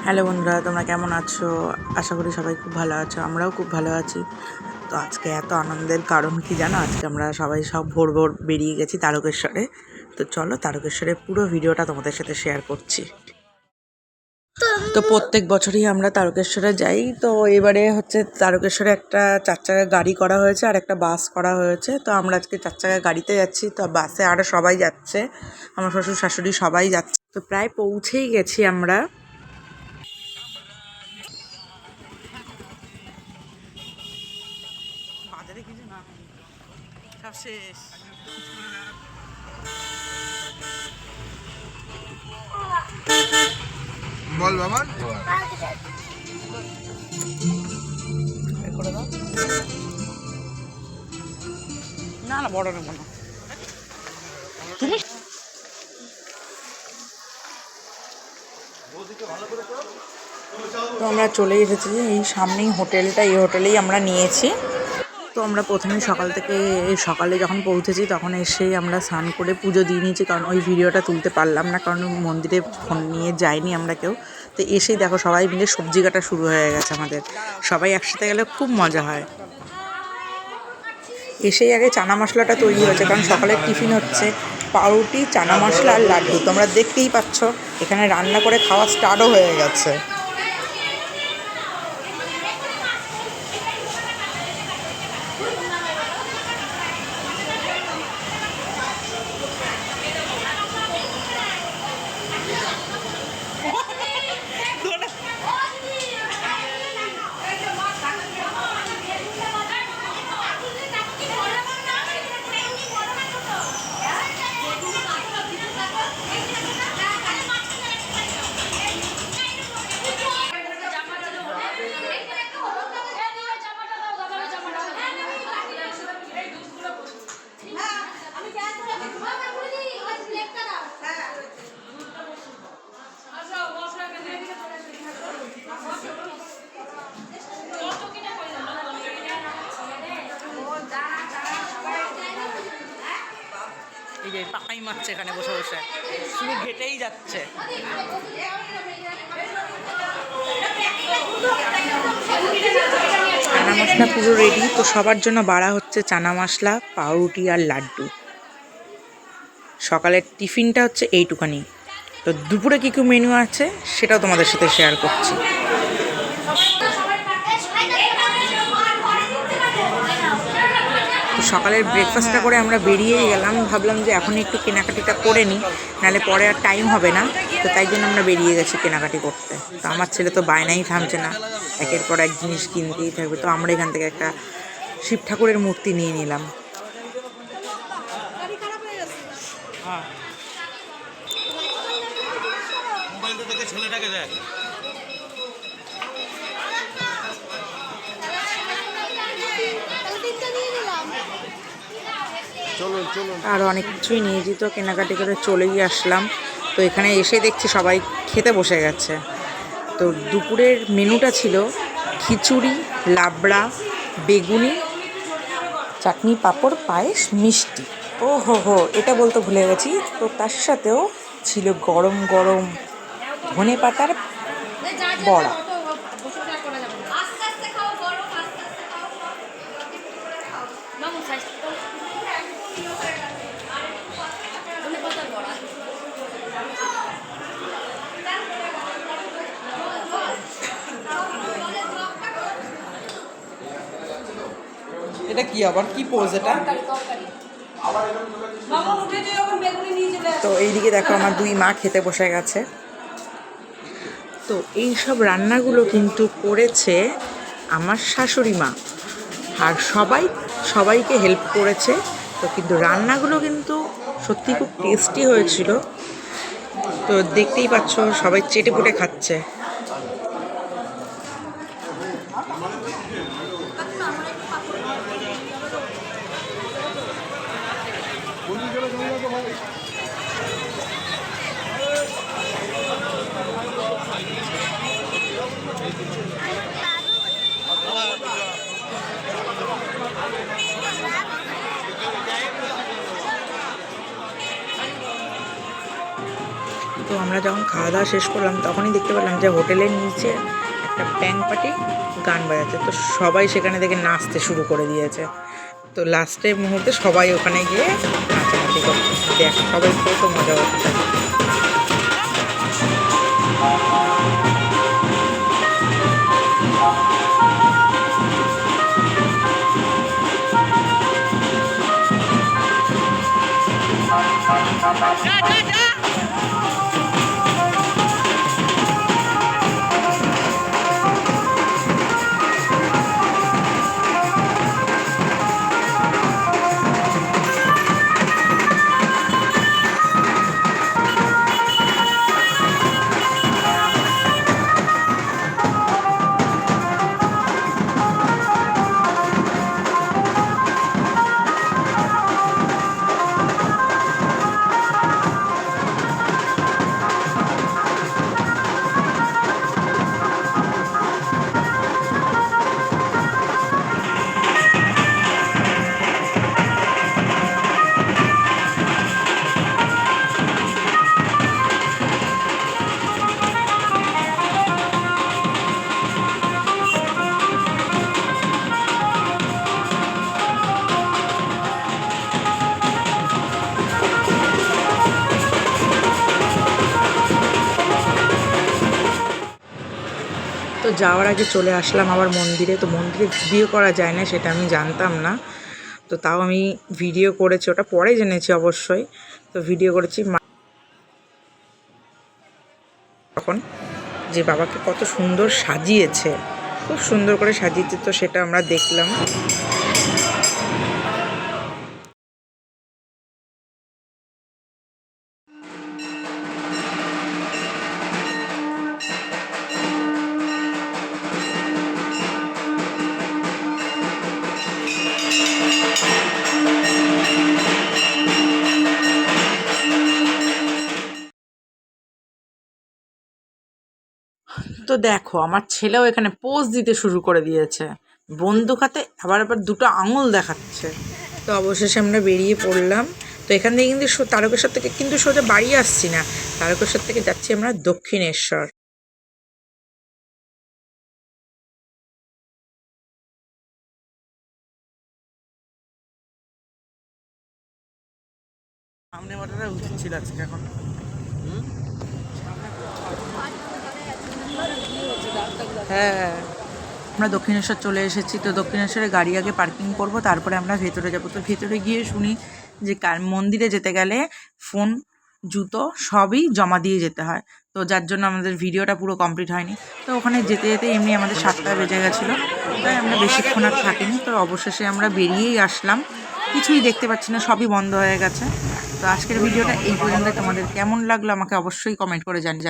Hello বন্ধুরা, তোমরা কেমন আছো? আশা করি সবাই খুব ভালো আছো। আমরাও খুব ভালো আছি। তো আজকে এত আনন্দের কারণ কি জানো? আজকে আমরা সবাই ভোর ভোর বেরিয়ে গেছি তারকেশ্বরে। তো চলো তারকেশ্বরের পুরো ভিডিওটা তোমাদের সাথে শেয়ার করছি। তো প্রত্যেক বছরই আমরা তারকেশ্বরে যাই। তো এবারে হচ্ছে তারকেশ্বরে একটা 4 চাকা গাড়ি করা হয়েছে আর একটা বাস করা হয়েছে। তো আমরা আজকে 4 চাকা গাড়িতে যাচ্ছি। তো বাসে আরও সবাই যাচ্ছে, আমার শ্বশুর শাশুড়ি সবাই যাচ্ছে। তো প্রায় পৌঁছেই গেছি আমরা। বাজারে কিছু না, সব শেষ। বল বাবা, করে দাও। না না, বড় নেবো না তুমি। তো আমরা চলে এসেছি এই সামনেই হোটেলটা, এই হোটেলেই আমরা নিয়েছি। তো আমরা প্রথমে সকালে যখন পৌঁছেছি তখন এসেই আমরা স্নান করে পুজো দিয়ে নিয়েছি, কারণ ওই ভিডিওটা তুলতে পারলাম না, কারণ মন্দিরে ফোন নিয়ে যাইনি আমরা কেউ। তো এসেই দেখো সবাই মিলে সবজি কাটা শুরু হয়ে গেছে আমাদের। সবাই একসাথে গেলে খুব মজা হয়। এসেই আগে চানা মশলাটা তৈরি হয়েছে, কারণ সকালের টিফিন হচ্ছে পাউরুটি, চানা মশলা আর লাড্ডু। তোমরা দেখতেই পাচ্ছ এখানে রান্না করে খাওয়া স্টার্টও হয়ে গেছে। এই যে পাকাই মারছে এখানে বসে বসে, শুধু ঘেটেই যাচ্ছে। চানা মশলা পুরো রেডি। তো সবার জন্য বাড়া হচ্ছে চানা মশলা, পাউরুটি আর লাড্ডু। সকালের টিফিনটা হচ্ছে এইটুখানি। তো দুপুরে কী কী মেনু আছে সেটাও তোমাদের সাথে শেয়ার করছি। সকালের ব্রেকফাস্টটা করে আমরা বেরিয়েই গেলাম। ভাবলাম যে এখনই একটু কেনাকাটিটা করে নিই, নাহলে পরে আর টাইম হবে না। তো তাই জন্য আমরা বেরিয়ে গেছি কেনাকাটি করতে। তো আমার ছেলে তো বায়নাই থামছে না, একের পর এক জিনিস কিনতেই থাকবে। তো আমরা এখান থেকে একটা শিব ঠাকুরের মূর্তি নিয়ে নিলাম। ছেলেটাকে দেখ। আরও অনেক কিছুই নিয়েছি। তো কেনাকাটি করে চলেই আসলাম। তো এখানে এসে দেখছি সবাই খেতে বসে গেছে। তো দুপুরের মেনুটা ছিল খিচুড়ি, লাবড়া, বেগুনি, চাটনি, পাঁপড়, পায়েস, মিষ্টি। ও হো হো, এটা বলতে ভুলে গেছি। তো তার সাথেও ছিল গরম গরম ধনে পাতার বড়া। এটা কি আবার কি পোজ এটা? তো এইদিকে দেখো আমার দুই মা খেতে বসে গেছে। তো এই সব রান্নাগুলো কিন্তু করেছে আমার শাশুড়ি মা, আর সবাইকে হেল্প করেছে। তো কিন্তু রান্নাগুলো কিন্তু সত্যি খুব টেস্টি হয়েছিল। তো দেখতেই পাচ্ছ সবাই চেটে পুটে খাচ্ছে। তো আমরা যখন খাওয়া দাওয়া শেষ করলাম তখনই দেখতে পেলাম যে হোটেলের নিচে একটা ব্যান্ড পার্টি গান বাজাচ্ছে। তো সবাই সেখানে থেকে নাচতে শুরু করে দিয়েছে। তো লাস্টের মুহূর্তে সবাই ওখানে গিয়ে নাচানাচি করছে। দেখ সবাই কত মজা হচ্ছে। তো যাওয়ার আগে চলে আসলাম আবার মন্দিরে। তো মন্দিরে ভিডিও করা যায় না সেটা আমি জানতাম না, তো তাও আমি ভিডিও করেছি, ওটা পরে জেনেছি অবশ্যই। তো ভিডিও করেছি তখন যে বাবাকে কত সুন্দর সাজিয়েছে, খুব সুন্দর করে সাজিয়েছে, তো সেটা আমরা দেখলাম। তো দেখো আমার ছেলেও এখানে পোজ দিতে শুরু করে দিয়েছে, বন্দুক হাতে আবার আবার দুটো আঙুল দেখাচ্ছে। তো অবশেষে আমরা বেরিয়ে পড়লাম। তো এখান থেকে কিন্তু তারকেশ্বর থেকে কিন্তু সোজা বাড়ি আসছি না, তারকেশ্বর থেকে যাচ্ছি আমরা দক্ষিণেশ্বর। সামনে বাটাটা উচিত ছিল আজকে এখন। হ্যাঁ, আমরা দক্ষিণেশ্বর চলে এসেছি। তো দক্ষিণেশ্বরে গাড়ি আগে পার্কিং করব, তারপরে আমরা ভেতরে যাবো। তো ভেতরে গিয়ে শুনি যে মন্দিরে যেতে গেলে ফোন, জুতো সবই জমা দিয়ে যেতে হয়। তো যার জন্য আমাদের ভিডিওটা পুরো কমপ্লিট হয়নি। তো ওখানে যেতে যেতে এমনি আমাদের 7টা বেজে গেছিলো, তাই আমরা বেশিক্ষণ আর থাকিনি। তো অবশেষে আমরা বেরিয়েই আসলাম, কিছুই দেখতে পাচ্ছি না, সবই বন্ধ হয়ে গেছে। তো আজকের ভিডিওটা এই পর্যন্ত। তোমাদের কেমন লাগলো আমাকে অবশ্যই কমেন্ট করে জানি।